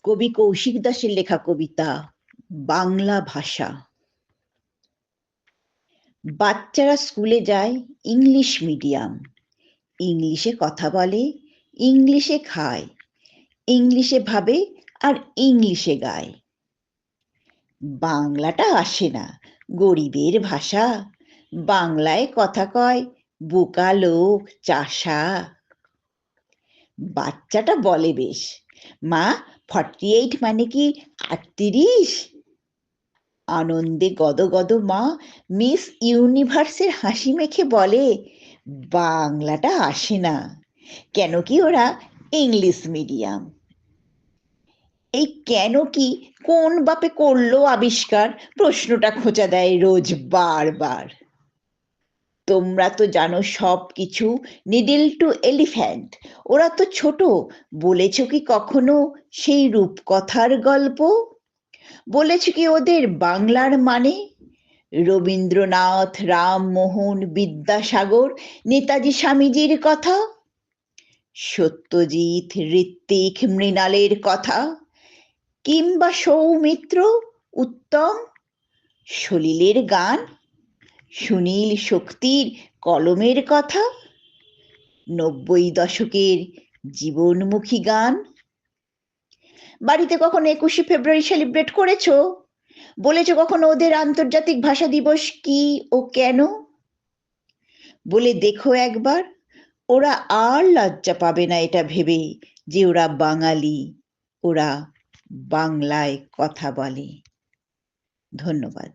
কবি কৌশিক দাসের লেখা কবিতা বাংলা ভাষা। বাচ্চারা স্কুলে যায় ইংলিশ মিডিয়াম, ইংলিশে কথা বলে, ইংলিশে খায়, ইংলিশে ভাবে আর ইংলিশে গায়। বাংলাটা আসে না, গরিবের ভাষা, বাংলায় কথা কয় বোকা লোক চাষা। বাচ্চাটা বলে বেশ, মা 48 মানে কি 38? আনন্দে গদগদ মা মিস ইউনিভার্সের হাসি মেখে বলে, বাংলাটা আসে না, কেন কি ওরা ইংলিশ মিডিয়াম। এই কেন কি কোন বাপে করলো আবিষ্কার, প্রশ্নটা খোঁচা দেয় রোজ বারবার। তোমরা তো জানো সব কিছু, নিডল টু এলিফ্যান্ট, ওরা তো ছোট, বলেছ কি কখনো সেই রূপকথার গল্প? বলেছ কি ওদের বাংলার মানে? রবীন্দ্রনাথ, রামমোহন, বিদ্যাসাগর, নেতাজি স্বামীজির কথা, সত্যজিৎ, ঋত্বিক, মৃণালের কথা, কিংবা সৌমিত্র, উত্তম, সলিলের গান, সুনীল শক্তির কলমের কথা, 90 দশকের জীবনমুখী গান। বাড়িতে কখন 21শে ফেব্রুয়ারি সেলিব্রেট করেছো? বলেছো কখনো ওদের আন্তর্জাতিক ভাষা দিবস কি ও কেন? বলে দেখো একবার, ওরা আর লজ্জা পাবে না এটা ভেবে যে ওরা বাঙালি, ওরা বাংলায় কথা বলে। ধন্যবাদ।